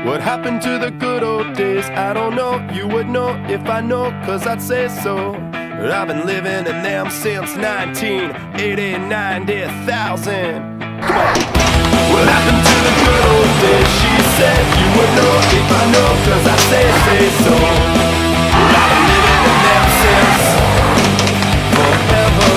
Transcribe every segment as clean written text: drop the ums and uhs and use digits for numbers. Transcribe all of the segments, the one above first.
What happened to the good old days? I don't know, you would know if I know, cause I'd say so. But I've been living in them since 1989, 1000. Come on. What happened to the good old days? She said you would know if I know, cause I say so. But I've been living in them since forever.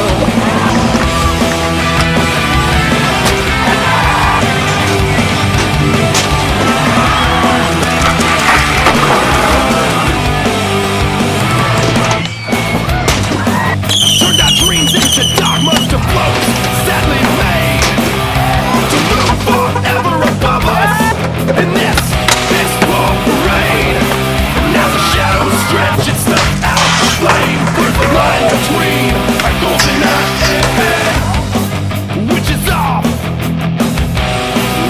Turned our dreams into dogmas to float, sadly made to loom forever above us in this war parade. Now the shadows stretch and snuff out the flame. Where's the line between our golden eye which is off?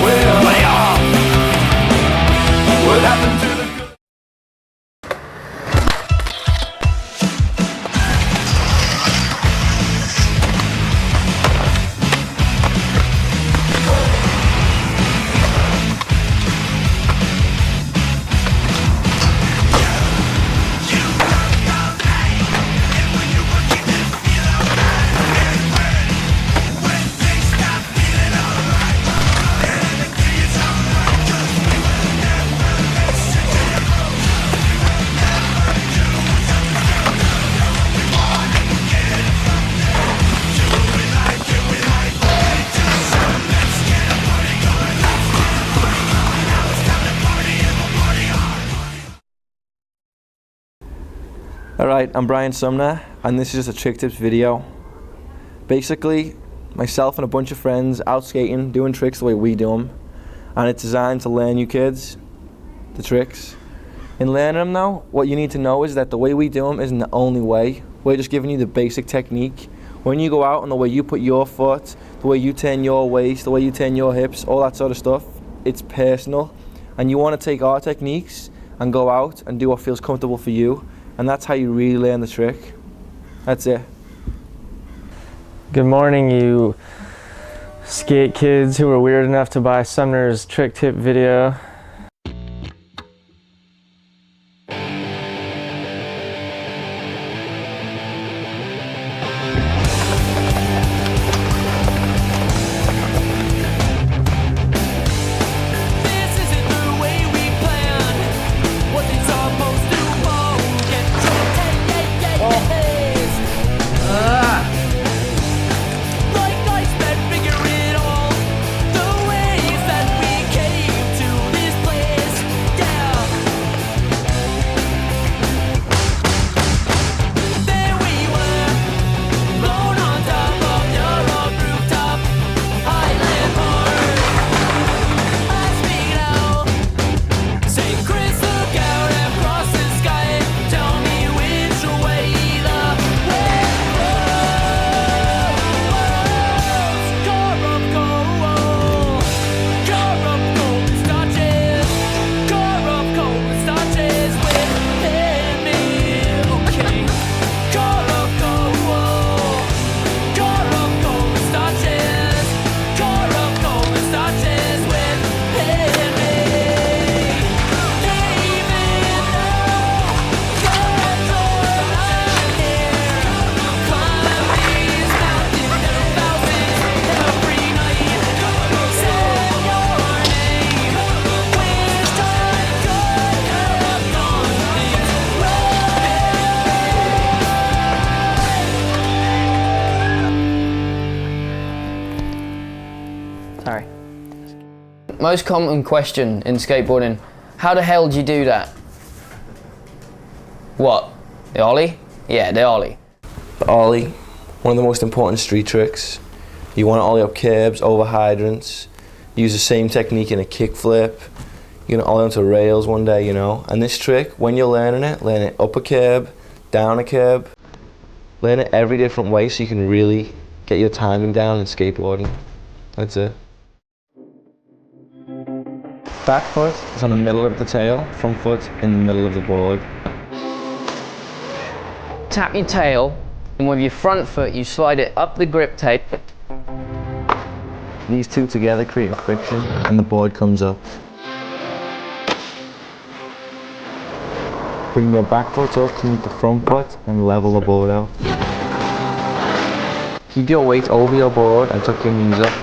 Well, lay off. What happened to the good? Alright, I'm Brian Sumner, and this is just a trick tips video. Basically, myself and a bunch of friends out skating, doing tricks the way we do them, and it's designed to learn you kids the tricks. In learning them though, what you need to know is that the way we do them isn't the only way. We're just giving you the basic technique. When you go out and the way you put your foot, the way you turn your waist, the way you turn your hips, all that sort of stuff, it's personal. And you want to take our techniques and go out and do what feels comfortable for you. And that's how you really learn the trick. That's it. Good morning, you skate kids who were weird enough to buy Sumner's trick tip video. Sorry. Most common question in skateboarding, how the hell do you do that? What? The ollie? Yeah, the ollie. The ollie, one of the most important street tricks. You want to ollie up curbs, over hydrants, use the same technique in a kickflip. You're going to ollie onto rails one day, you know. And this trick, when you're learning it, learn it up a curb, down a curb. Learn it every different way so you can really get your timing down in skateboarding. That's it. Back foot is on the middle of the tail, front foot in the middle of the board. Tap your tail, and with your front foot you slide it up the grip tape. These two together create a friction and the board comes up. Bring your back foot up to meet the front foot and level the board out. Keep your weight over your board and tuck your knees up.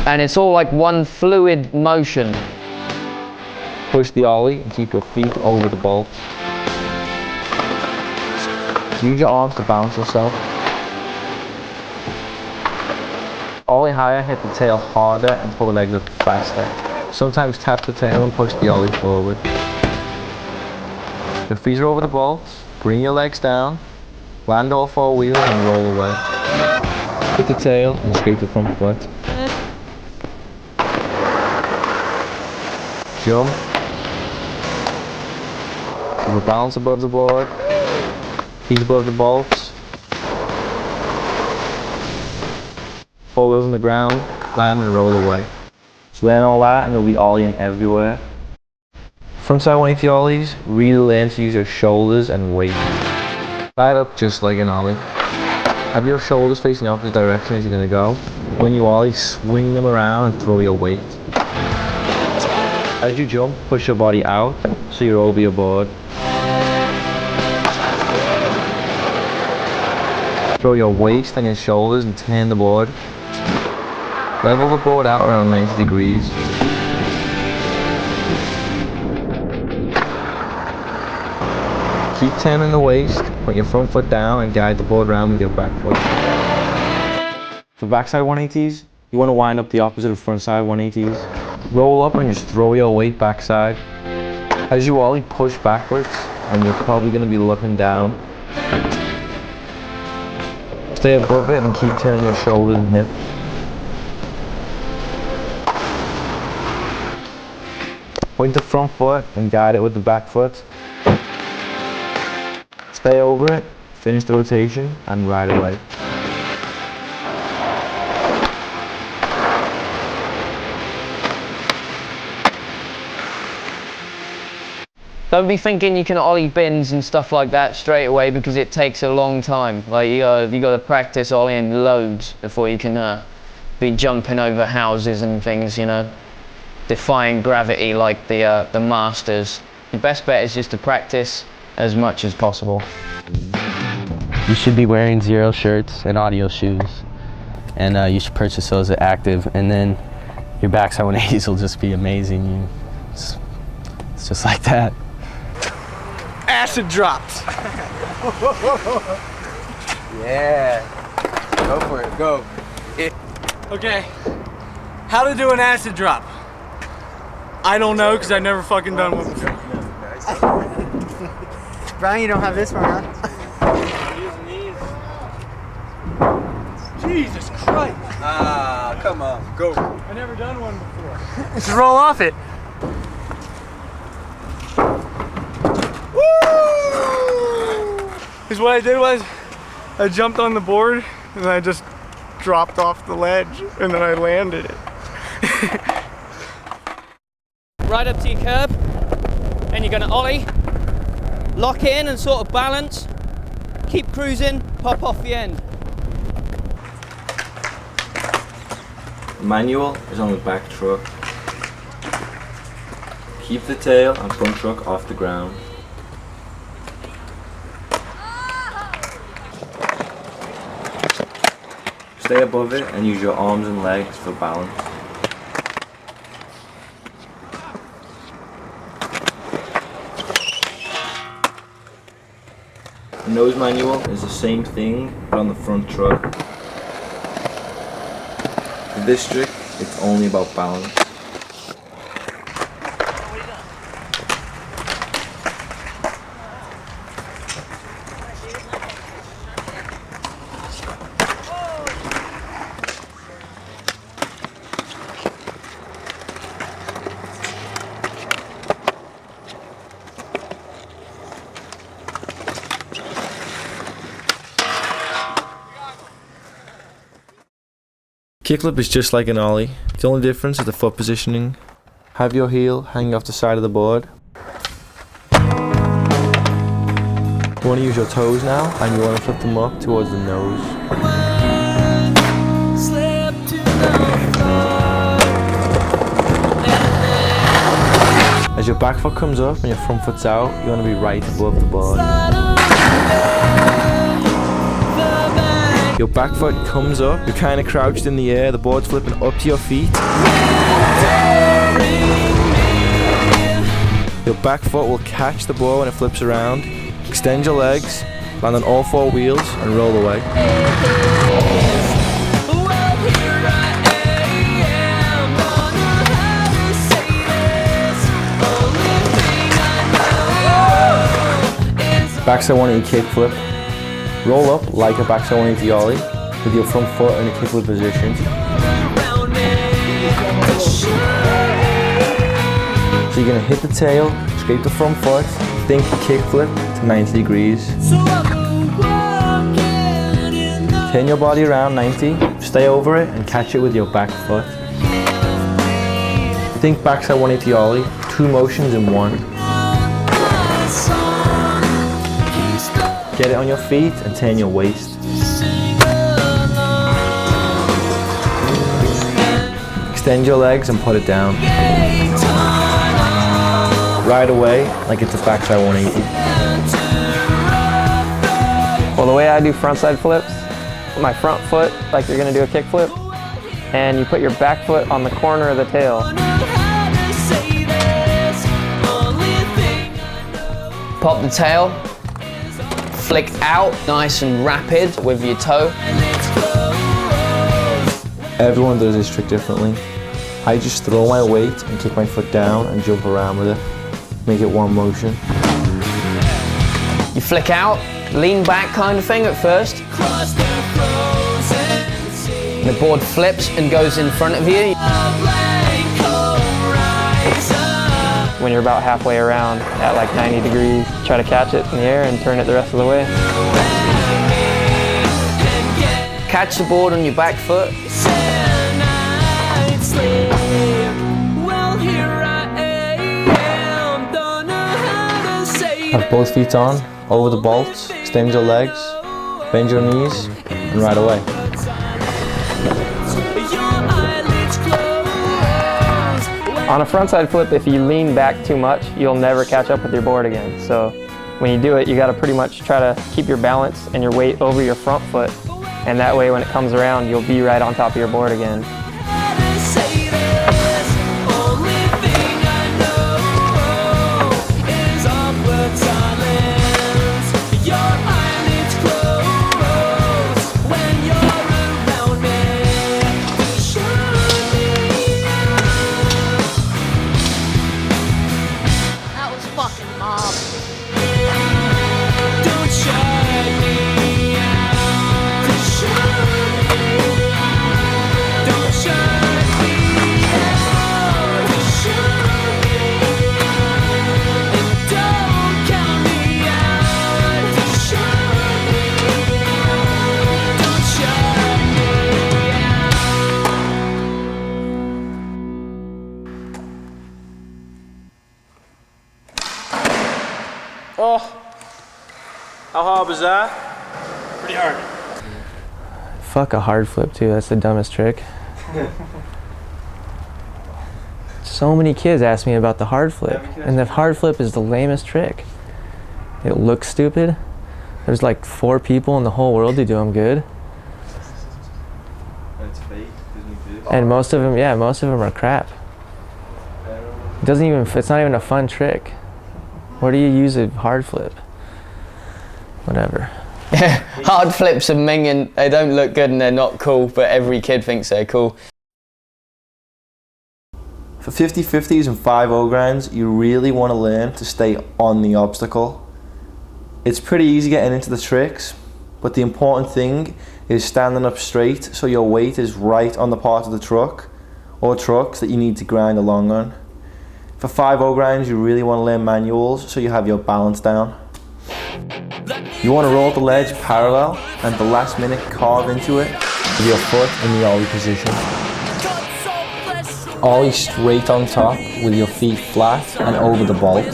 And it's all like one fluid motion. Push the ollie and keep your feet over the bolts. Use your arms to balance yourself. Ollie higher, hit the tail harder and pull the legs up faster. Sometimes tap the tail and push the ollie forward. Your feet are over the bolts, bring your legs down, land all four wheels and roll away. Hit the tail and scrape the front foot. Jump. Keep a balance above the board. Feet above the bolts. Four wheels on the ground, land and roll away. So learn all that and you'll be ollieing everywhere. Frontside 180 ollies, really learn to use your shoulders and weight. Slide up just like an ollie. Have your shoulders facing the opposite direction as you're going to go. When you ollie, swing them around and throw your weight. As you jump, push your body out so you're over your board. Throw your waist and your shoulders and turn the board. Level the board out around 90 degrees. Keep turning the waist, put your front foot down and guide the board around with your back foot. For backside 180s, you want to wind up the opposite of frontside 180s. Roll up and just throw your weight backside. As you ollie, push backwards and you're probably going to be looking down. Stay above it and keep turning your shoulders and hips. Point the front foot and guide it with the back foot. Stay over it, finish the rotation and ride away. Don't be thinking you can ollie bins and stuff like that straight away because it takes a long time. Like you gotta practice ollieing loads before you can be jumping over houses and things, you know, defying gravity like the masters. Your best bet is just to practice as much as possible. You should be wearing Zero shirts and audio shoes, and you should purchase those at Active, and then your backside 180s will just be amazing. It's just like that. Acid drops. Yeah. Go for it. Go. Okay. How to do an acid drop? I don't know because I've never fucking done one before. Brian, you don't have this one, huh? Jesus Christ. Ah, come on. Go. I've never done one before. Just roll off it. Because what I did was, I jumped on the board and I just dropped off the ledge and then I landed it. Right up to your curb, and you're going to ollie, lock in and sort of balance, keep cruising, pop off the end. Manual is on the back truck. Keep the tail and front truck off the ground. Stay above it and use your arms and legs for balance. The nose manual is the same thing but on the front truck. For this trick, it's only about balance. Kickflip is just like an ollie. The only difference is the foot positioning. Have your heel hanging off the side of the board. You want to use your toes now and you want to flip them up towards the nose. As your back foot comes up and your front foot's out, you want to be right above the board. Your back foot comes up, you're kind of crouched in the air, the board's flipping up to your feet. Your back foot will catch the board when it flips around. Extend your legs, land on all 4 wheels and roll away. Backside 180 kickflip. Roll up like a backside 180 ollie with your front foot in a kickflip position. So you're going to hit the tail, scrape the front foot, think kickflip to 90 degrees. Turn your body around 90, stay over it and catch it with your back foot. Think backside 180 ollie, 2 motions in 1. Get it on your feet and turn your waist. Extend your legs and put it down. Ride away like it's a backside 180. Well, the way I do frontside flips, my front foot, like you're gonna do a kick flip, and you put your back foot on the corner of the tail. Pop the tail, flick out nice and rapid with your toe. Everyone does this trick differently. I just throw my weight and kick my foot down and jump around with it. Make it 1 motion. You flick out, lean back kind of thing at first. The board flips and goes in front of you. When you're about halfway around at like 90 degrees, try to catch it in the air and turn it the rest of the way. Catch the board on your back foot. Have both feet on, over the bolts, extend your legs, bend your knees, and ride away. On a frontside flip, if you lean back too much, you'll never catch up with your board again. So when you do it, you gotta pretty much try to keep your balance and your weight over your front foot. And that way when it comes around, you'll be right on top of your board again. Oh, how hard was that? Pretty hard. Fuck a hard flip too, that's the dumbest trick. So many kids ask me about the hard flip, and the hard flip is the lamest trick. It looks stupid. There's like 4 people in the whole world who do them good. It's fake, and most of them are crap. It's not even a fun trick. Where do you use a hard flip? Whatever. Hard flips are minging. They don't look good and they're not cool, but every kid thinks they're cool. For 50-50s and 5-0 grinds, you really want to learn to stay on the obstacle. It's pretty easy getting into the tricks, but the important thing is standing up straight so your weight is right on the part of the truck or trucks that you need to grind along on. For 5-0 grinds, you really want to learn manuals so you have your balance down. You want to roll the ledge parallel and the last minute carve into it with your foot in the ollie position. Ollie straight on top with your feet flat and over the bolt.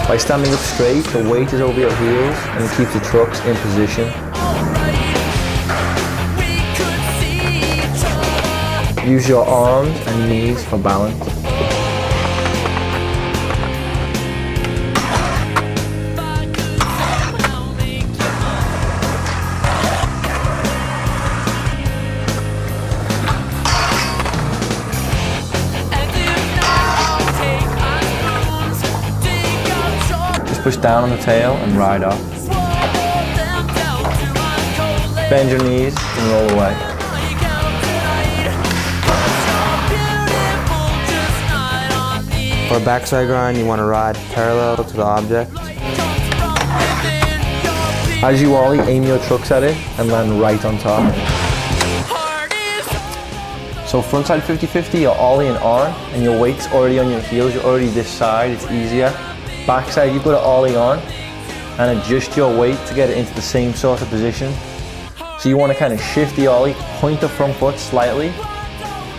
By standing up straight, the weight is over your heels and it keeps the trucks in position. Use your arms and knees for balance. Just push down on the tail and ride off. Bend your knees and roll away. For a backside grind, you want to ride parallel to the object. As you ollie, aim your trucks at it and land right on top. So frontside 50-50, you're ollieing on and your weight's already on your heels, you're already this side, it's easier. Backside, you've got to ollie on and adjust your weight to get it into the same sort of position. So you want to kind of shift the ollie, point the front foot slightly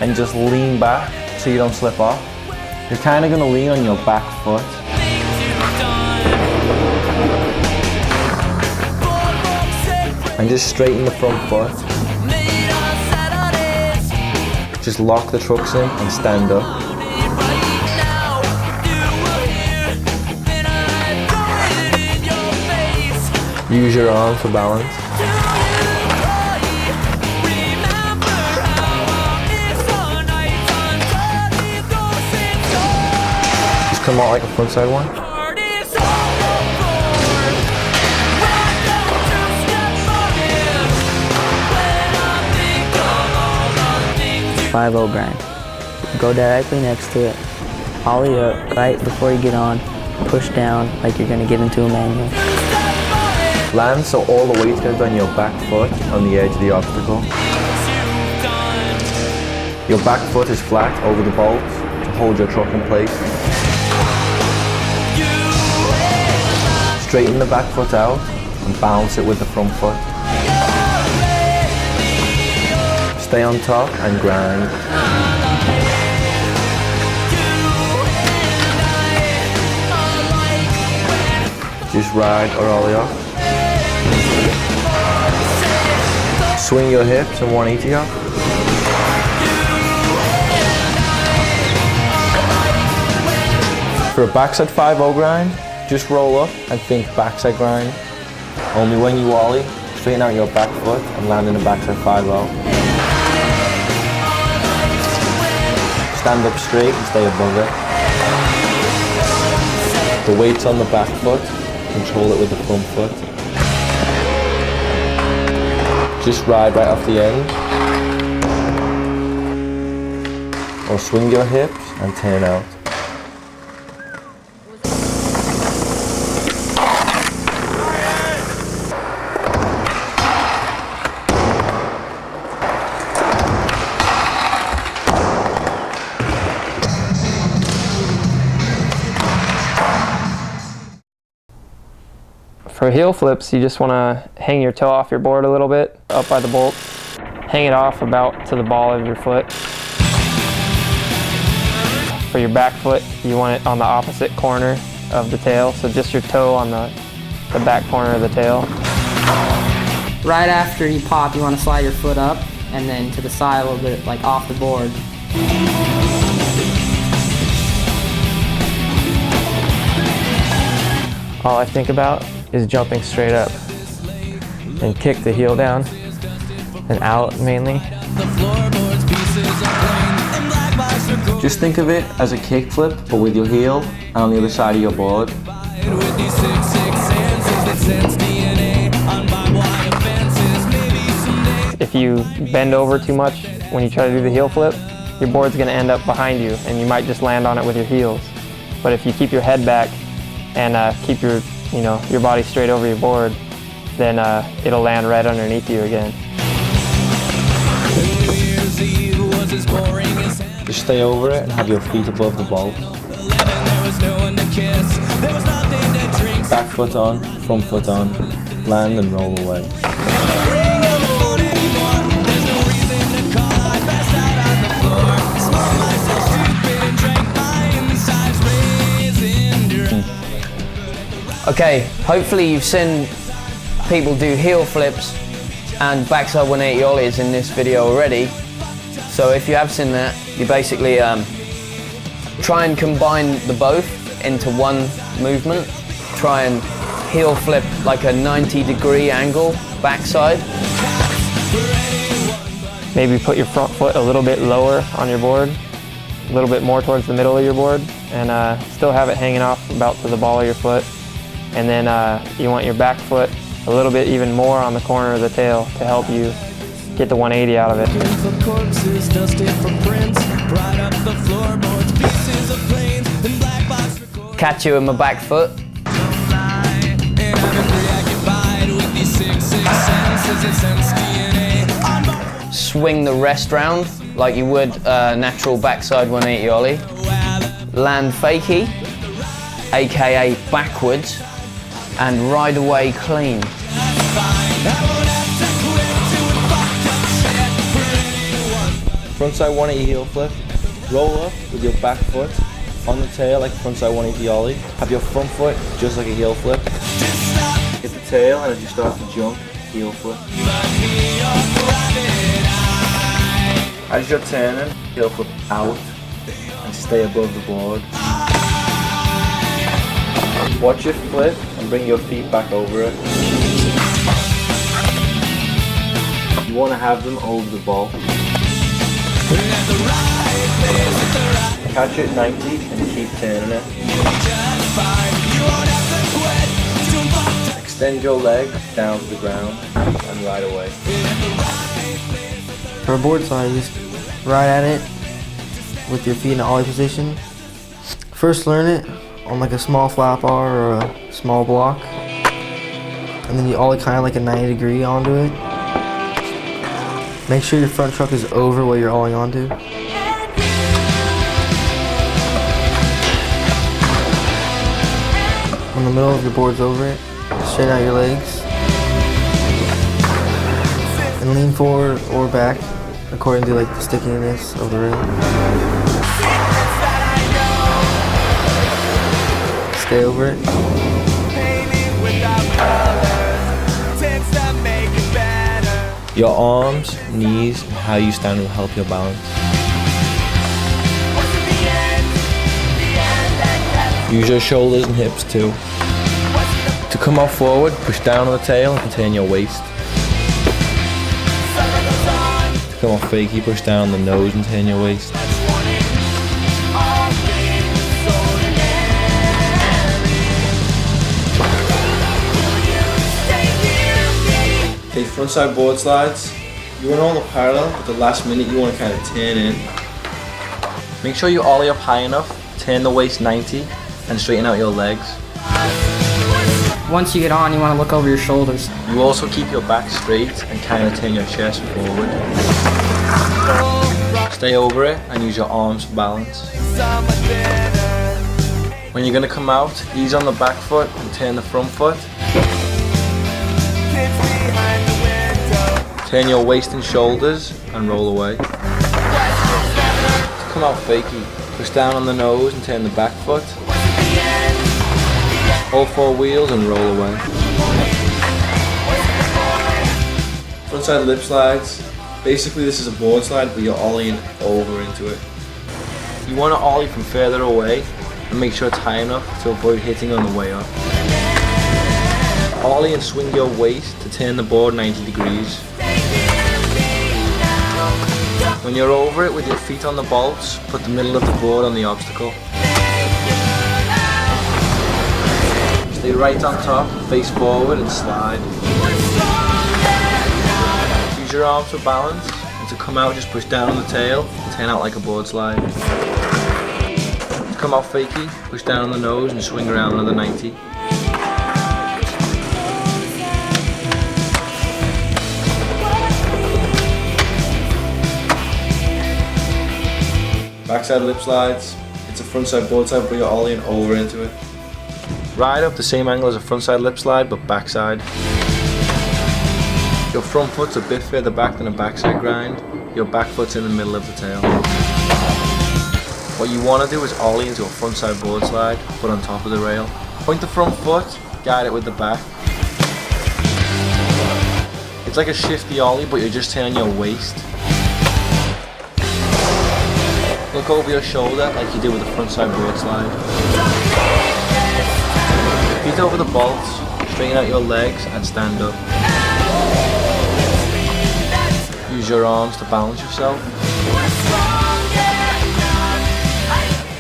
and just lean back so you don't slip off. You're kind of going to lean on your back foot. And just straighten the front foot. Just lock the trucks in and stand up. Use your arm for balance. Just come out like a frontside one. 5-0 grind. Go directly next to it. Ollie up right before you get on. Push down like you're gonna get into a manual. Land so all the weight's goes on your back foot on the edge of the obstacle. Your back foot is flat over the bolts to hold your truck in place. Straighten the back foot out and balance it with the front foot. Stay on top and grind. Just ride or ollie off. Swing your hips and 180 off. For a backside 5-0 grind, just roll up and think backside grind. Only when you ollie, straighten out your back foot and land in a backside 5-0. Stand up straight and stay above it. The weight's on the back foot, control it with the front foot. Just ride right off the end. Or swing your hips and turn out. For heel flips, you just want to hang your toe off your board a little bit, up by the bolt. Hang it off about to the ball of your foot. For your back foot, you want it on the opposite corner of the tail, so just your toe on the back corner of the tail. Right after you pop, you want to slide your foot up and then to the side a little bit, like off the board. All I think about is jumping straight up and kick the heel down and out mainly. Just think of it as a kickflip, but with your heel and on the other side of your board. If you bend over too much when you try to do the heel flip, your board's going to end up behind you and you might just land on it with your heels. But if you keep your head back and keep your body straight over your board, then it'll land right underneath you again. Just stay over it and have your feet above the bolt. Back foot on, front foot on, land and roll away. Okay, hopefully you've seen people do heel flips and backside 180 ollies in this video already. So if you have seen that, you basically try and combine the both into one movement. Try and heel flip like a 90-degree angle backside. Maybe put your front foot a little bit lower on your board, a little bit more towards the middle of your board, and still have it hanging off about to the ball of your foot. And then you want your back foot a little bit even more on the corner of the tail to help you get the 180 out of it. Catch you with my back foot. Swing the rest round like you would a natural backside 180 ollie. Land fakie, aka backwards, and ride away clean. Frontside 180 heel flip. Roll up with your back foot on the tail like a frontside 180 ollie. Have your front foot just like a heel flip. Hit the tail, and as you start to jump, heel flip. As you're turning, heel flip out and stay above the board. Watch it flip and bring your feet back over it. You want to have them over the ball. Catch it 90 and keep turning it. Extend your leg down to the ground and ride away. For a board slide, you just ride at it with your feet in the ollie position. First learn it on like a small flat bar or a small block. And then you ollie kind of like a 90 degree onto it. Make sure your front truck is over what you're ollieing onto. When the middle of your board's over it, straighten out your legs. And lean forward or back according to like the stickiness of the rail. Stay over it. Your arms, knees, and how you stand will help your balance. Use your shoulders and hips too. To come out forward, push down on the tail and turn your waist. To come off fakie, push down on the nose and turn your waist. Okay, frontside board slides. You want all the parallel, but the last minute you want to kind of turn in. Make sure you ollie up high enough, turn the waist 90, and straighten out your legs. Once you get on, you want to look over your shoulders. You also keep your back straight and kind of turn your chest forward. Stay over it and use your arms for balance. When you're going to come out, ease on the back foot and turn the front foot. Turn your waist and shoulders and roll away. To come out fakie, push down on the nose and turn the back foot. All four wheels and roll away. Frontside lip slides. Basically this is a board slide, but you're ollieing over into it. You want to ollie from further away and make sure it's high enough to avoid hitting on the way up. Ollie and swing your waist to turn the board 90 degrees. When you're over it with your feet on the bolts, put the middle of the board on the obstacle. Stay right on top, face forward and slide. Use your arms for balance, and to come out just push down on the tail and turn out like a board slide. To come out fakie, push down on the nose and swing around another 90. Backside lip slides. It's a frontside board slide, but you're ollieing over into it. Ride up the same angle as a frontside lip slide, but backside. Your front foot's a bit further back than a backside grind. Your back foot's in the middle of the tail. What you want to do is ollie into a frontside board slide, put on top of the rail. Point the front foot, guide it with the back. It's like a shifty ollie, but you're just turning your waist. Look over your shoulder like you do with a frontside board slide. Feet over the bolts, straighten out your legs and stand up. Use your arms to balance yourself.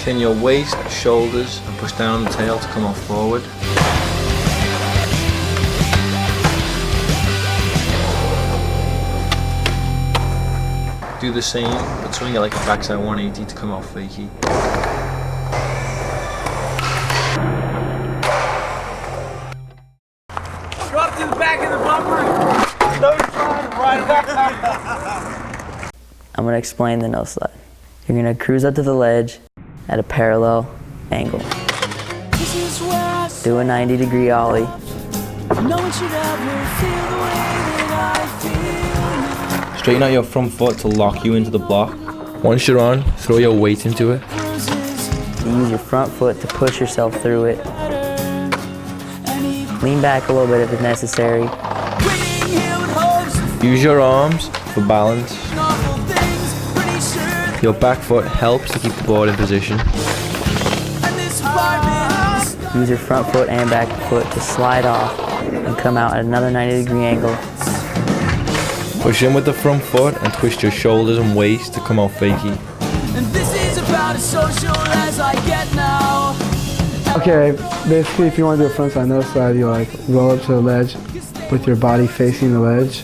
Turn your waist, shoulders and push down on the tail to come off forward. Do the same, but swing it like a backside 180 to come off fakie. Go up to the back of the bumper. No trying to ride back. I'm gonna explain the no slide. You're gonna cruise up to the ledge at a parallel angle. Do a 90-degree ollie. Straighten out your front foot to lock you into the block. Once you're on, throw your weight into it. You use your front foot to push yourself through it. Lean back a little bit if it's necessary. Use your arms for balance. Your back foot helps to keep the board in position. Use your front foot and back foot to slide off and come out at another 90-degree angle. Push in with the front foot and twist your shoulders and waist to come out fakie. Okay, basically if you want to do a frontside no slide, you like roll up to the ledge with your body facing the ledge.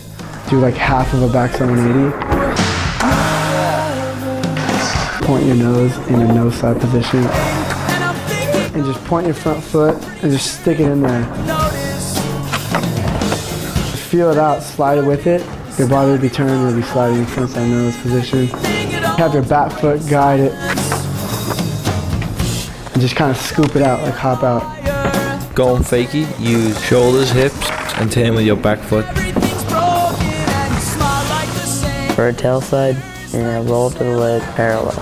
Do like half of a backside 180. Point your nose in a no slide position. And just point your front foot and just stick it in there. Feel it out, slide it with it. Your body will be turned, you'll be sliding frontside nose position. Have your back foot guide it. And just kind of scoop it out, like hop out. Going fakie, use shoulders, hips, and turn with your back foot. For a tail slide, you're gonna roll up to the ledge parallel.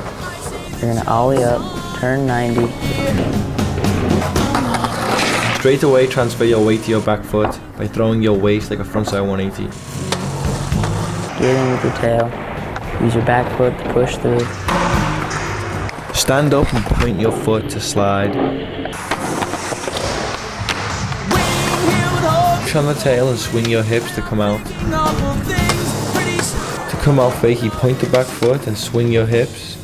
You're gonna ollie up, turn 90. Straight away transfer your weight to your back foot by throwing your waist like a frontside 180. Get in with your tail. Use your back foot to push through. Stand up and point your foot to slide. Push on the tail and swing your hips to come out. To come out fakie, point the back foot and swing your hips.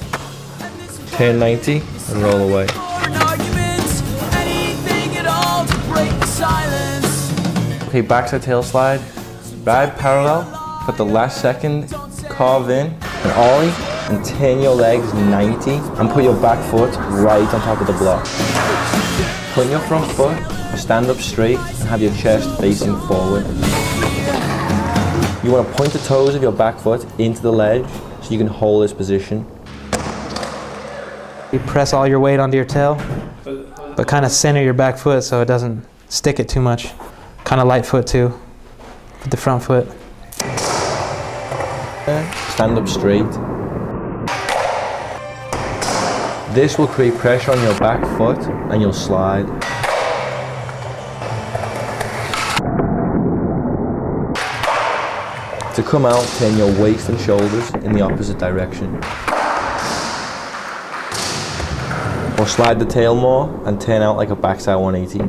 Turn 90 and roll away. Okay, backside tail slide. Ride parallel, but the last second, carve in and ollie and turn your legs 90 and put your back foot right on top of the block. Point your front foot, stand up straight and have your chest facing forward. You want to point the toes of your back foot into the ledge so you can hold this position. You press all your weight onto your tail, but kind of center your back foot so it doesn't stick it too much. Kind of light foot too, with the front foot. Stand up straight. This will create pressure on your back foot and you'll slide. To come out, turn your waist and shoulders in the opposite direction. Or slide the tail more and turn out like a backside 180.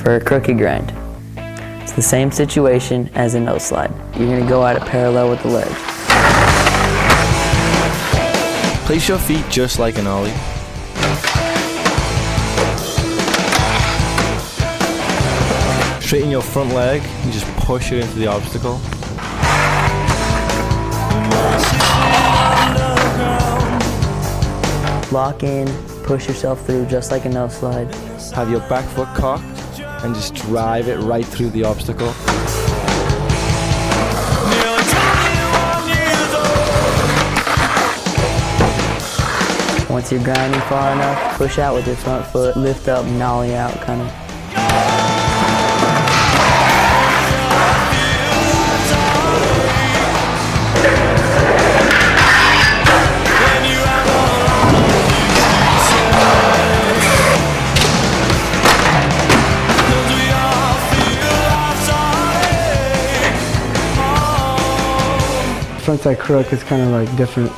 for a crooked grind. It's the same situation as a nose slide. You're going to go at it parallel with the leg. Place your feet just like an ollie. Straighten your front leg and just push it into the obstacle. Lock in, push yourself through just like a nose slide. Have your back foot cocked and just drive it right through the obstacle. Once you're grinding far enough, push out with your front foot, lift up, nollie out, kind of. Frontside crook is kind of like different.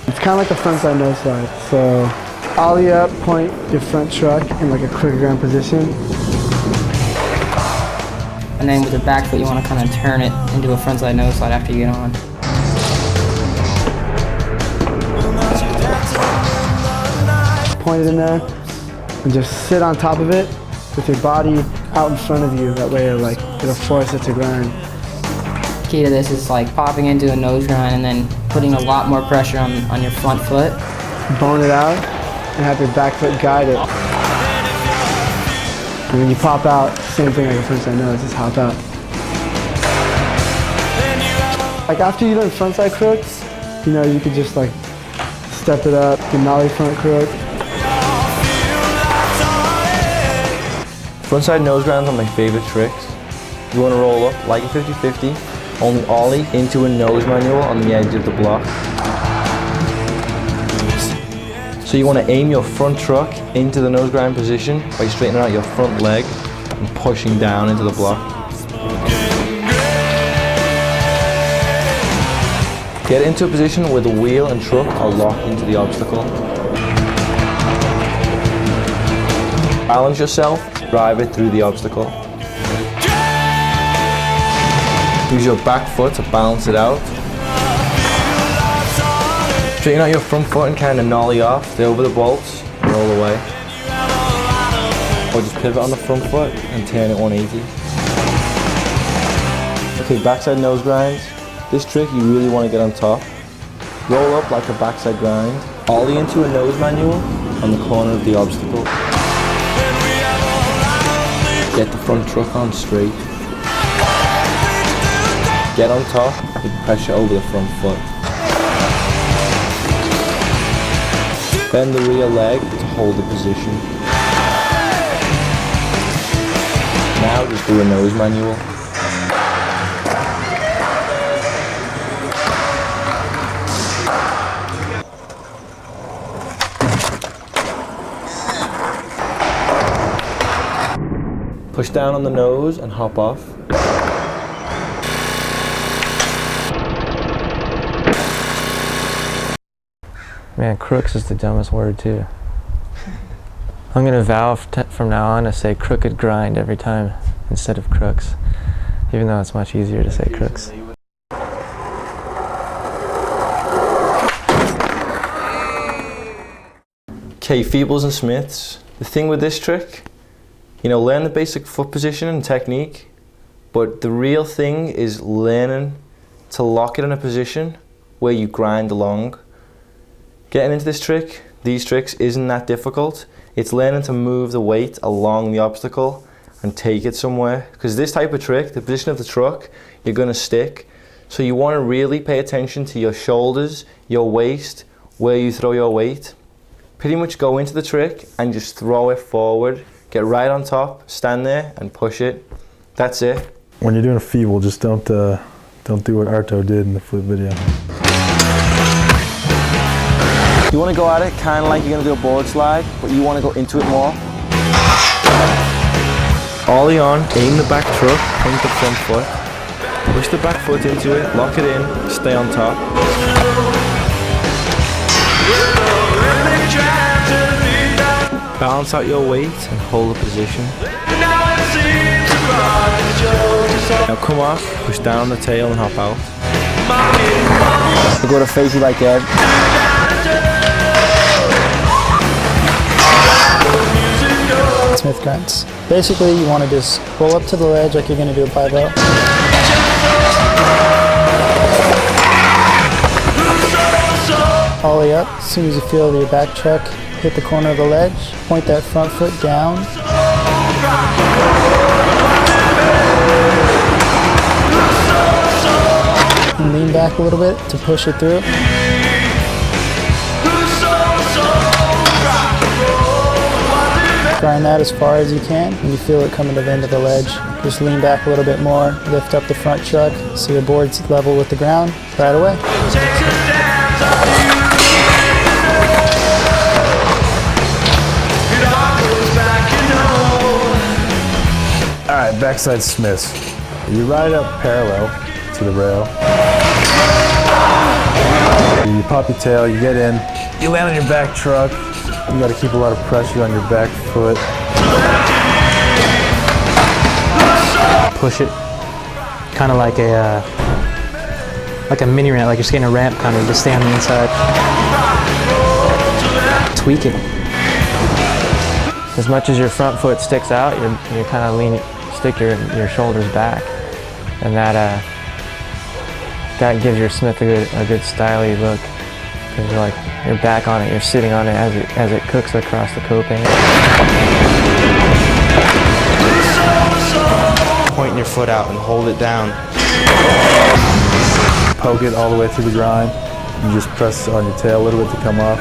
It's kind of like a frontside nose slide. So ollie up, point your front truck in like a crooked ground position. And then with the back foot, you want to kind of turn it into a frontside nose slide after you get on. Point it in there and just sit on top of it with your body out in front of you. That way like it'll force it to grind. Key to this is like popping into a nose grind and then putting a lot more pressure on your front foot. Bone it out and have your back foot guide it. And when you pop out, same thing like a frontside nose, just hop out. Like after you learn frontside crooks, you know, you could just like step it up, the nollie front crook. Frontside nose grinds are my favorite tricks. You want to roll up like a 50-50. Only ollie into a nose manual on the edge of the block. So you want to aim your front truck into the nose grind position by straightening out your front leg and pushing down into the block. Get into a position where the wheel and truck are locked into the obstacle. Balance yourself, drive it through the obstacle. Use your back foot to balance it out. Straighten out your front foot and kind of nollie off, stay over the bolts, and roll away. Or just pivot on the front foot and turn it 180. Okay, backside nose grinds. This trick you really want to get on top. Roll up like a backside grind. Ollie into a nose manual on the corner of the obstacle. Get the front truck on straight. Get on top with pressure over the front foot. Bend the rear leg to hold the position. Now just do a nose manual. Push down on the nose and hop off. Man, crooks is the dumbest word too. I'm gonna vow from now on to say crooked grind every time instead of crooks, even though it's much easier to say crooks. Okay, Feebles and Smiths. The thing with this trick, you know, learn the basic foot position and technique, but the real thing is learning to lock it in a position where you grind along. Getting into these tricks isn't that difficult. It's learning to move the weight along the obstacle and take it somewhere. Because this type of trick, the position of the truck, you're gonna stick. So you wanna really pay attention to your shoulders, your waist, where you throw your weight. Pretty much go into the trick and just throw it forward. Get right on top, stand there and push it. That's it. When you're doing a feeble, just don't do what Arto did in the flip video. You want to go at it kind of like you're going to do a board slide, but you want to go into it more. Ollie on, aim the back truck, point the front foot. Push the back foot into it, lock it in, stay on top. Balance out your weight and hold the position. Now come off, push down on the tail and hop out. You go to facey like that. Smith grunts. Basically, you want to just roll up to the ledge like you're going to do a 5-0. Ollie up. As soon as you feel your back truck hit the corner of the ledge, point that front foot down. And lean back a little bit to push it through. Grind that as far as you can. When you feel it coming to the end of the ledge, just lean back a little bit more, lift up the front truck so your board's level with the ground right away. Alright, backside Smiths. You ride up parallel to the rail. You pop your tail, you get in, you land on your back truck. You got to keep a lot of pressure on your back foot. Push it, kind of like a mini ramp, like you're skating a ramp, kind of just stay on the inside. Tweak it. As much as your front foot sticks out, you're kind of stick your shoulders back, and that gives your Smith a good styly look. Because you're back on it, you're sitting on it as it cooks across the coping. Pointing your foot out and hold it down. Poke it all the way through the grind. You just press on your tail a little bit to come off.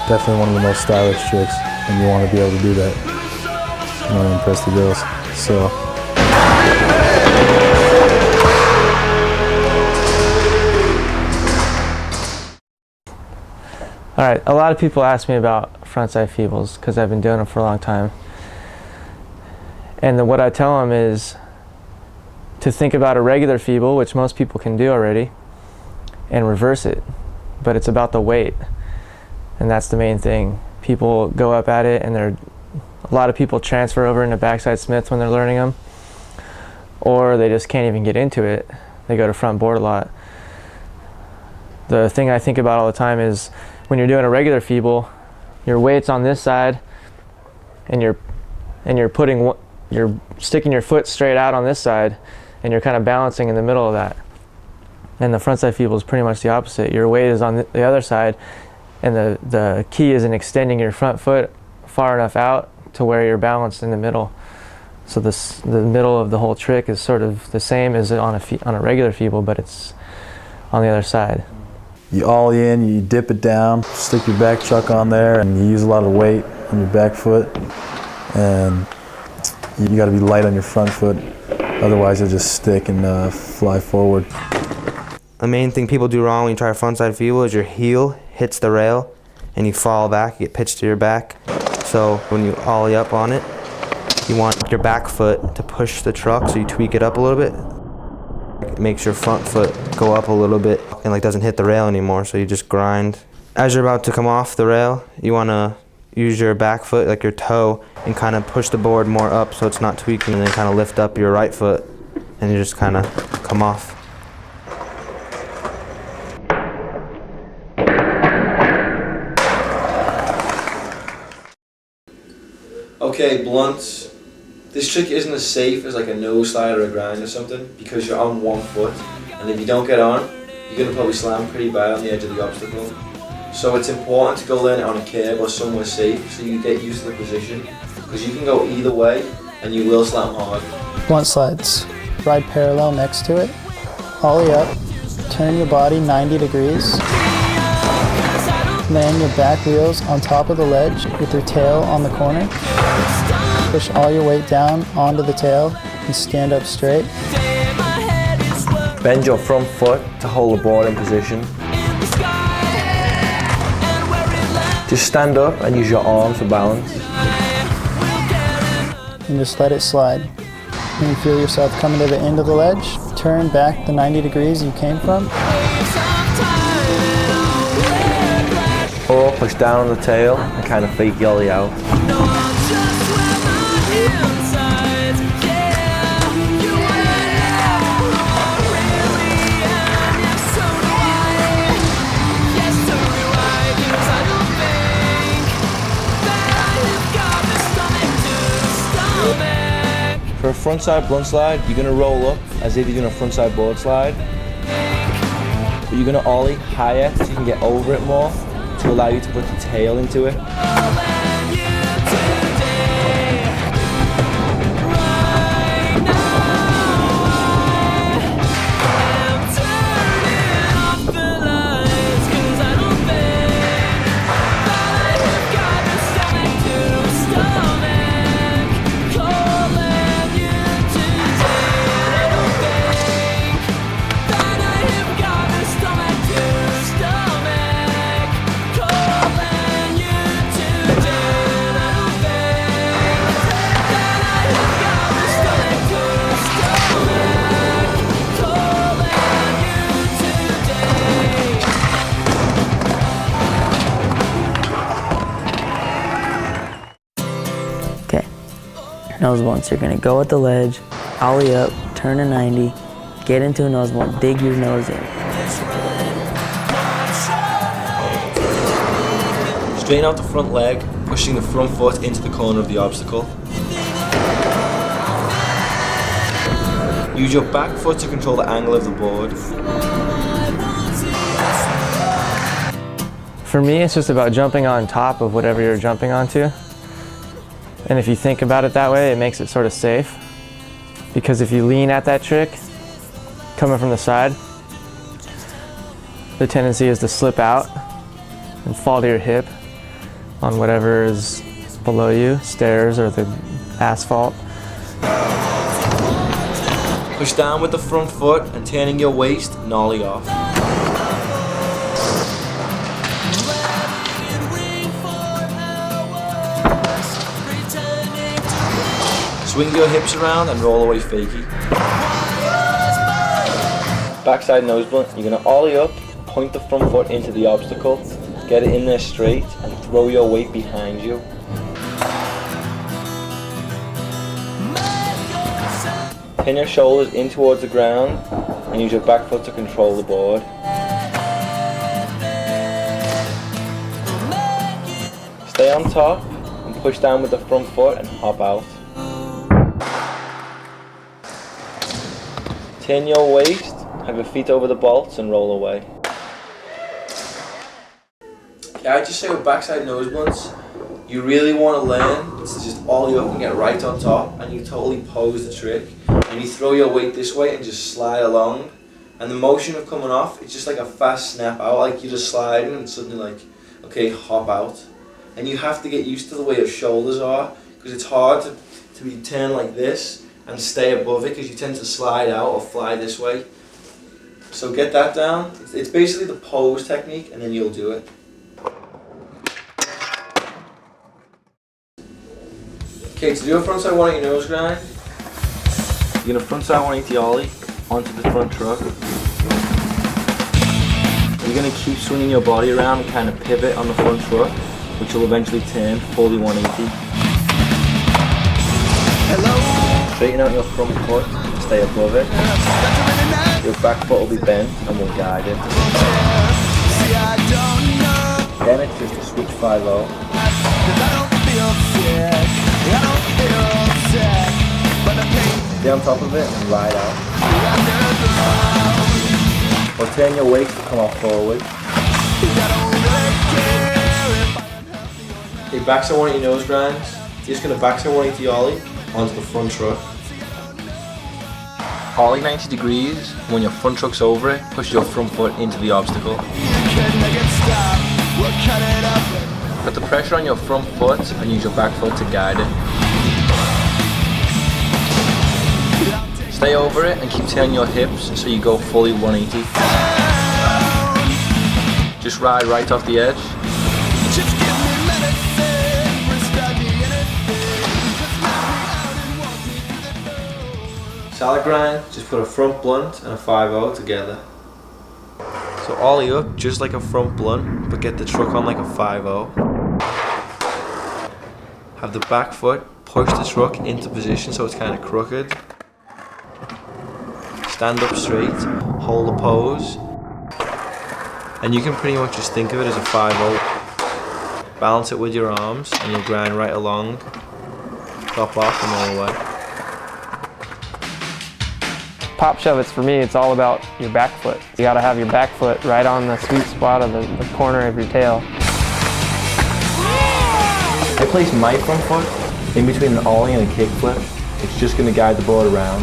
Definitely one of the most stylish tricks, and you want to be able to do that. You want to impress the girls. So. All right, a lot of people ask me about frontside feebles because I've been doing them for a long time. And what I tell them is to think about a regular feeble, which most people can do already, and reverse it. But it's about the weight, and that's the main thing. People go up at it, and a lot of people transfer over into backside Smiths when they're learning them, or they just can't even get into it. They go to front board a lot. The thing I think about all the time is when you're doing a regular feeble, your weight's on this side, and you're sticking your foot straight out on this side, and you're kind of balancing in the middle of that. And the frontside feeble is pretty much the opposite. Your weight is on the other side, and the key is in extending your front foot far enough out to where you're balanced in the middle. So the middle of the whole trick is sort of the same as on a regular feeble, but it's on the other side. You ollie in, you dip it down, stick your back truck on there, and you use a lot of weight on your back foot. And you got to be light on your front foot, otherwise you'll just stick and fly forward. The main thing people do wrong when you try a frontside feeble is your heel hits the rail and you fall back, you get pitched to your back. So when you ollie up on it, you want your back foot to push the truck, so you tweak it up a little bit. It makes your front foot go up a little bit and doesn't hit the rail anymore, so you just grind. As you're about to come off the rail, you want to use your back foot, like your toe, and kind of push the board more up so it's not tweaking, and then kind of lift up your right foot and you just kind of come off. Okay, blunts. This trick isn't as safe as like a nose slide or a grind or something because you're on one foot, and if you don't get on, you're going to probably slam pretty bad on the edge of the obstacle. So it's important to go learn it on a curb or somewhere safe so you get used to the position, because you can go either way and you will slam hard. Blunt slides. Ride parallel next to it. Ollie up. Turn your body 90 degrees. Land your back wheels on top of the ledge with your tail on the corner. Push all your weight down onto the tail and stand up straight. Bend your front foot to hold the board in position. Just stand up and use your arms for balance. And just let it slide. When you feel yourself coming to the end of the ledge, turn back the 90 degrees you came from. Or push down on the tail and kind of fake ollie out. frontside blunt slide, you're gonna roll up as if you're doing a frontside board slide. But you're gonna ollie higher so you can get over it more to allow you to put the tail into it. Nose blunts, you're gonna go at the ledge, ollie up, turn a 90, get into a nose blunt, dig your nose in. Straighten out the front leg, pushing the front foot into the corner of the obstacle. Use your back foot to control the angle of the board. For me, it's just about jumping on top of whatever you're jumping onto. And if you think about it that way, it makes it sort of safe. Because if you lean at that trick, coming from the side, the tendency is to slip out and fall to your hip on whatever is below you, stairs or the asphalt. Push down with the front foot and turning your waist, nollie off. Swing your hips around and roll away fakie. Backside nose blunt, you're gonna ollie up, point the front foot into the obstacle, get it in there straight and throw your weight behind you. Pin your shoulders in towards the ground and use your back foot to control the board. Stay on top and push down with the front foot and hop out. Turn your waist, have your feet over the bolts and roll away. Okay, I just say with backside nose blunts, you really want to learn to just ollie up and get right on top and you totally pose the trick and you throw your weight this way and just slide along and the motion of coming off, it's just like a fast snap out, like you're just sliding and suddenly like, okay, hop out. And you have to get used to the way your shoulders are because it's hard to be turned like this and stay above it because you tend to slide out or fly this way. So get that down. It's basically the pose technique and then you'll do it. Okay, to do a frontside 180 nose grind, you're gonna frontside 180 ollie onto the front truck. You're gonna keep swinging your body around and kind of pivot on the front truck, which will eventually turn fully 180. Straighten out your front foot, stay above it. Your back foot will be bent and will guide it. Then it's just a switch 5-0. Stay on top of it and ride out. Or turn your waist to come off forward. Okay, backside 180 nose grinds. You're just going to backside 180 ollie onto the front truck. Ollie 90 degrees. When your front truck's over it, push your front foot into the obstacle. Put the pressure on your front foot and use your back foot to guide it. Stay over it and keep turning your hips so you go fully 180. Just ride right off the edge. Salad grind, just put a front blunt and a 5-0 together. So ollie up just like a front blunt, but get the truck on like a 5-0. Have the back foot push the truck into position so it's kind of crooked. Stand up straight, hold the pose, and you can pretty much just think of it as a 5-0. Balance it with your arms and you'll grind right along, top off and all the way. pop shove it's for me, it's all about your back foot. You gotta have your back foot right on the sweet spot of the corner of your tail. I place my front foot in between an ollie and a kick flip. It's just gonna guide the board around.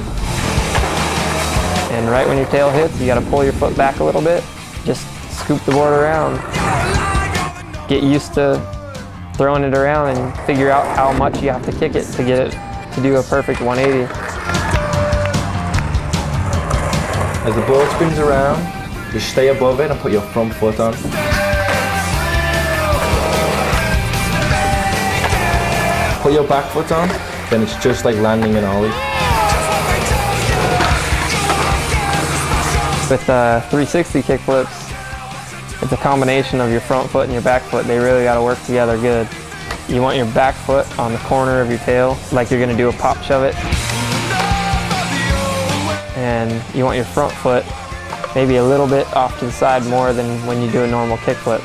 And right when your tail hits, you gotta pull your foot back a little bit. Just scoop the board around. Get used to throwing it around and figure out how much you have to kick it to get it to do a perfect 180. As the board spins around, just stay above it and put your front foot on. Put your back foot on, then it's just like landing an ollie. With 360 kick flips, it's a combination of your front foot and your back foot. They really got to work together good. You want your back foot on the corner of your tail, like you're going to do a pop shove it. And you want your front foot maybe a little bit off to the side more than when you do a normal kick flip.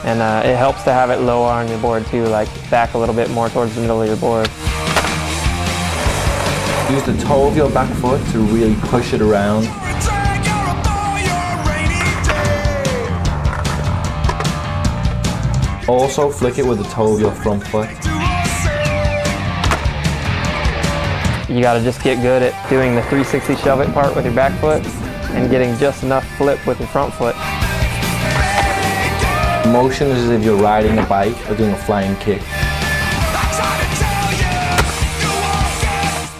And it helps to have it lower on your board too, like back a little bit more towards the middle of your board. Use the toe of your back foot to really push it around. Also flick it with the toe of your front foot. You gotta just get good at doing the 360 shove it part with your back foot and getting just enough flip with your front foot. Motion is as if you're riding a bike or doing a flying kick.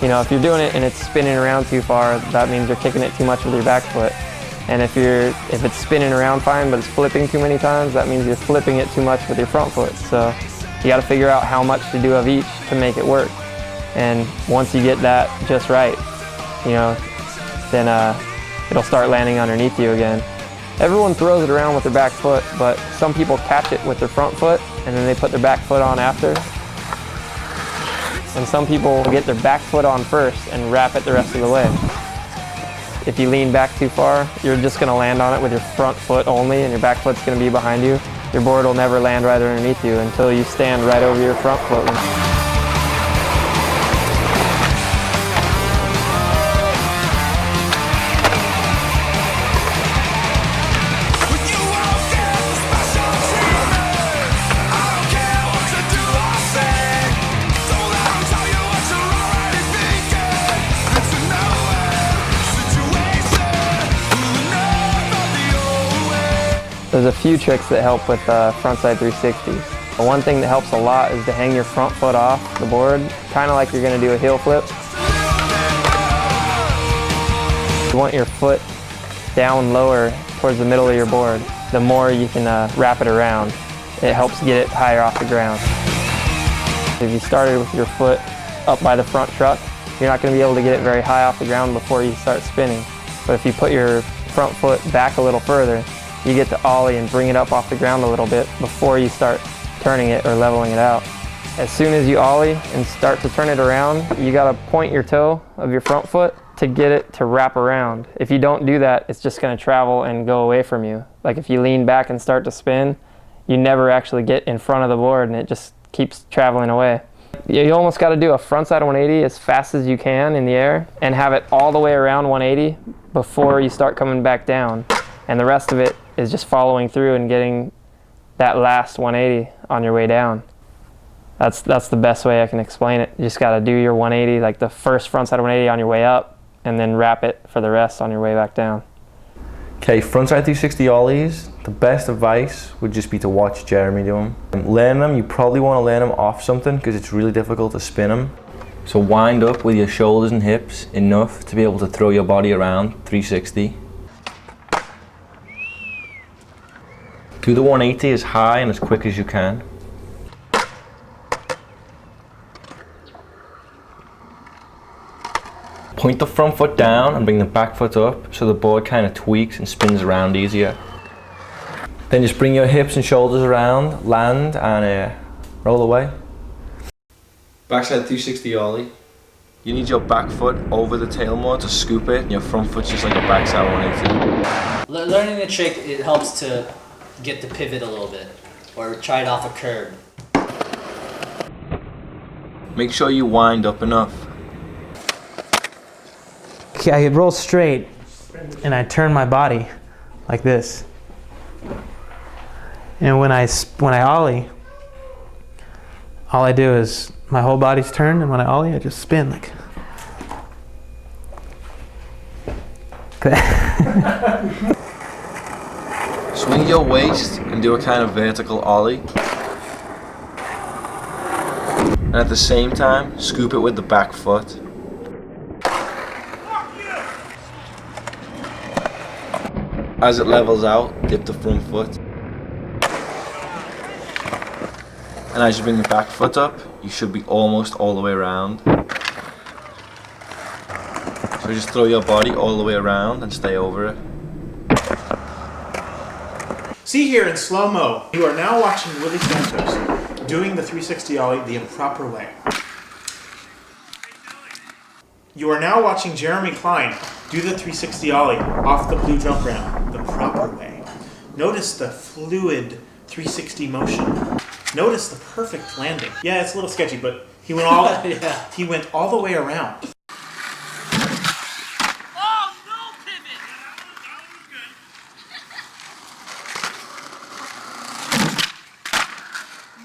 You know, if you're doing it and it's spinning around too far, that means you're kicking it too much with your back foot. And if it's spinning around fine but it's flipping too many times, that means you're flipping it too much with your front foot. So you gotta figure out how much to do of each to make it work. And once you get that just right, you know, then it'll start landing underneath you again. Everyone throws it around with their back foot, but some people catch it with their front foot and then they put their back foot on after. And some people get their back foot on first and wrap it the rest of the way. If you lean back too far, you're just gonna land on it with your front foot only and your back foot's gonna be behind you. Your board will never land right underneath you until you stand right over your front foot. There's a few tricks that help with frontside 360s. One thing that helps a lot is to hang your front foot off the board, kind of like you're going to do a heel flip. You want your foot down lower towards the middle of your board. The more you can wrap it around, it helps get it higher off the ground. If you started with your foot up by the front truck, you're not going to be able to get it very high off the ground before you start spinning. But if you put your front foot back a little further, you get to ollie and bring it up off the ground a little bit before you start turning it or leveling it out. As soon as you ollie and start to turn it around, you gotta point your toe of your front foot to get it to wrap around. If you don't do that, it's just gonna travel and go away from you. Like if you lean back and start to spin, you never actually get in front of the board and it just keeps traveling away. You almost gotta do a frontside 180 as fast as you can in the air and have it all the way around 180 before you start coming back down. And the rest of it is just following through and getting that last 180 on your way down. That's the best way I can explain it. You just gotta do your 180, like the first frontside 180 on your way up, and then wrap it for the rest on your way back down. Okay, frontside 360 ollies, the best advice would just be to watch Jeremy do them. Learn them, you probably wanna learn them off something because it's really difficult to spin them. So wind up with your shoulders and hips enough to be able to throw your body around 360. Do the 180 as high and as quick as you can. Point the front foot down and bring the back foot up so the board kind of tweaks and spins around easier. Then just bring your hips and shoulders around, land and roll away. Backside 360 ollie. You need your back foot over the tail more to scoop it, and your front foot's just like a backside 180. Learning the trick, it helps to get the pivot a little bit, or try it off a curb. Make sure you wind up enough. I roll straight and I turn my body like this. And when I ollie, all I do is my whole body's turned, and when I ollie, I just spin like. Swing your waist and do a kind of vertical ollie. And at the same time, scoop it with the back foot. As it levels out, dip the front foot. And as you bring the back foot up, you should be almost all the way around. So just throw your body all the way around and stay over it. See here in slow-mo, you are now watching Willie Santos doing the 360 ollie the improper way. You are now watching Jeremy Klein do the 360 ollie off the blue jump ramp the proper way. Notice the fluid 360 motion. Notice the perfect landing. Yeah, it's a little sketchy, but he went all he went all the way around. Oh, no pivot!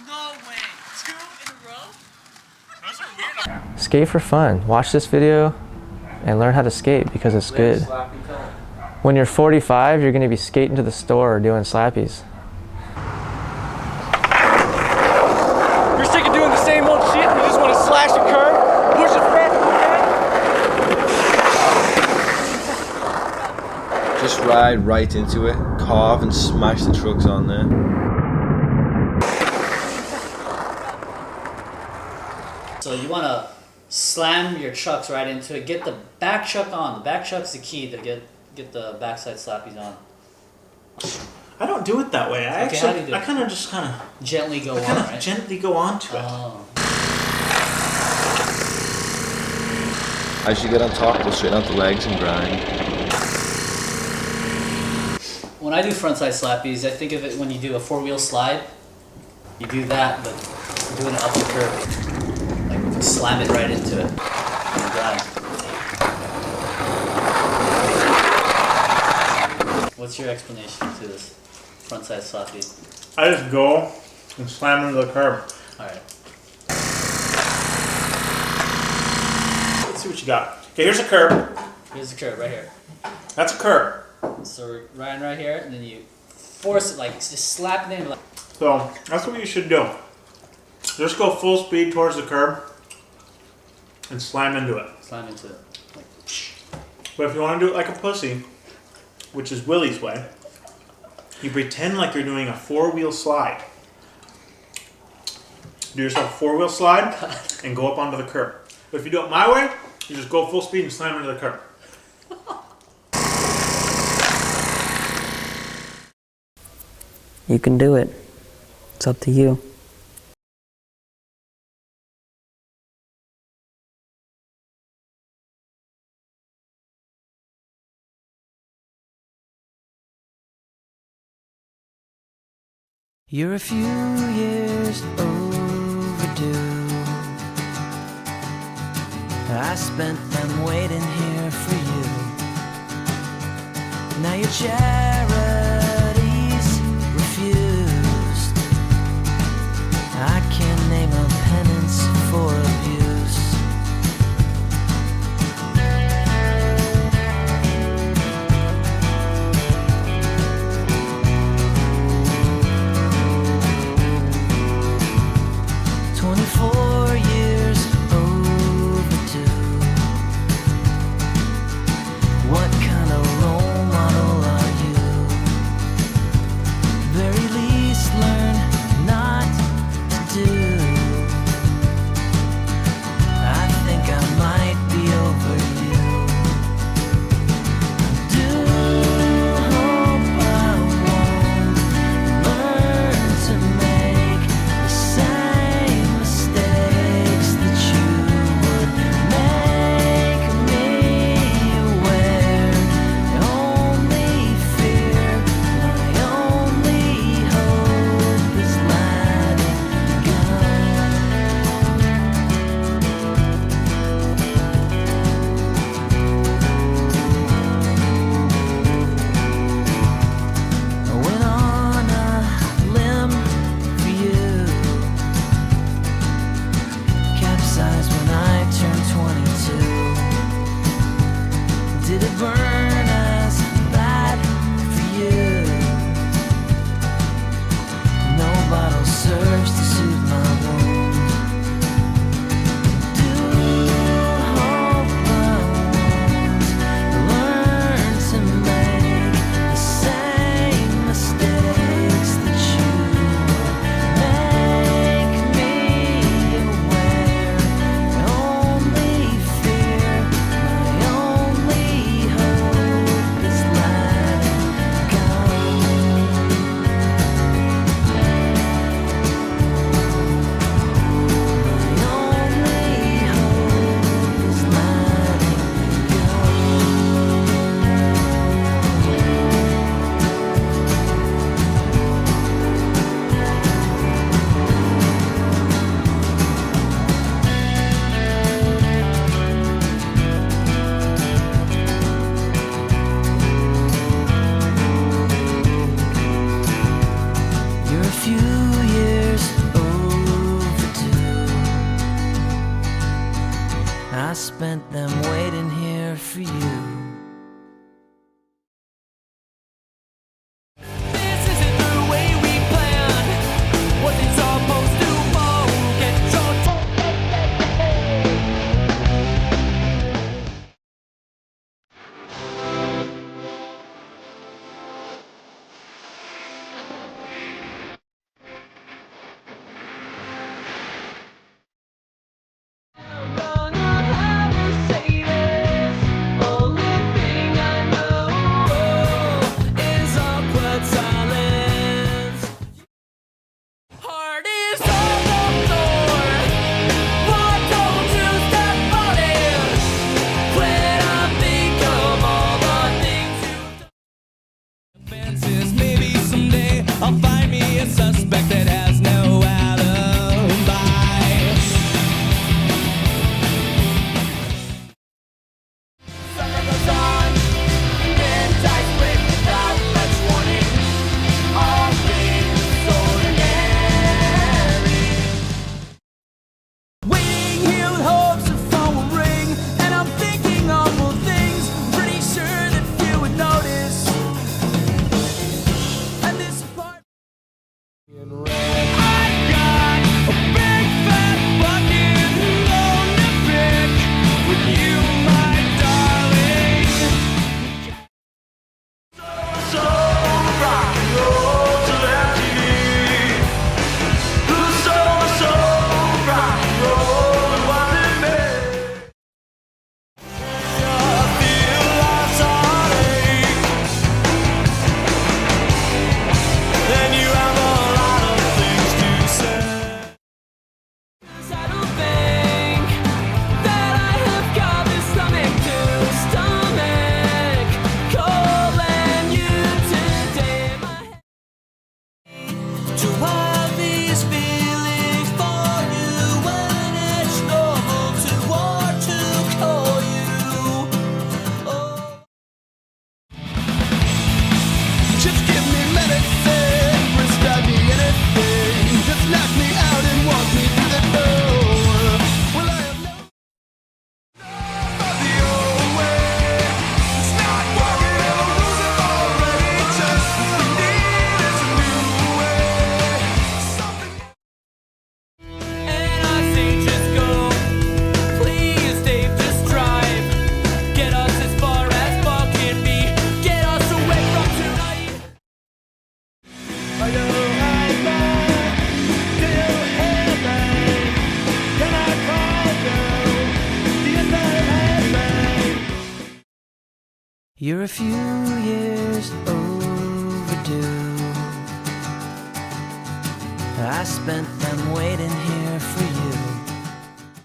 No way. 2 in a row? Those are weird. Skate for fun. Watch this video and learn how to skate because it's good. When you're 45, you're going to be skating to the store doing slappies. You're sick of doing the same old shit and you just want to slash a curb, push it fast. Just ride right into it, carve and smash the trucks on there. So you want to slam your trucks right into it. Get the back chuck on. The back chuck's the key to get the backside slappies on. I don't do it that way. I kind of just gently go on, right? Gently go onto it. As you get on top, go straight out the legs and grind. When I do frontside slappies, I think of it when you do a 4-wheel slide. You do that, but doing it up the curve. Like slam it right into it and grind. What's your explanation to this frontside slappy? I just go and slam into the curb. Alright. Let's see what you got. Okay, here's a curb. Here's the curb right here. That's a curb. So we're riding right here, and then you force it, like just slap it in. Like. So that's what you should do. Just go full speed towards the curb and slam into it. Slam into it. Like. But if you want to do it like a pussy, which is Willie's way, you pretend like you're doing a 4-wheel slide. Do yourself a 4-wheel slide and go up onto the curb. But if you do it my way, you just go full speed and slam into the curb. You can do it. It's up to you. You're a few years overdue. I spent them waiting here for you. Now your charity's refused. I can't name a penance for abuse. What kind of role model are you? Did it burn as bad for you? No bottle serves to soothe my wound. Do hope I won't learn to make the same mistakes that you make me aware. My only fear, my only hope is letting go. You're a few years overdue. I spent them waiting here for you. This isn't the way we planned. What is supposed to get your maybe someday I'll find me a suspect that has no alibi. Summer goes on, and I split without much warning. All things ordinary. Waiting here with hopes of phone will ring, and I'm thinking awful things. Pretty sure that few would notice. And this part I've got a big fat bucket on the pick with you, my darling. So rock and roll to MTV. So rock and roll, what it made. I feel lost heartache. Then you have a lot of things to say. I don't think that I have got the stomach to stomach calling you today. My to have these feelings for you when it's normal to want to call you. Oh. Just give me medicine, prescribe me anything. Just knock me out and walk me through the door. Well, I have no the old way. It's not working, I'm losing already. Just what we need is a new way. Something. And I say just go. Please, Dave, just drive. Get us as far as fucking be. Get us away from tonight. I know I'm back to heaven. Can I call you? Do you know heaven? You're a few years overdue. I spent them waiting here for you.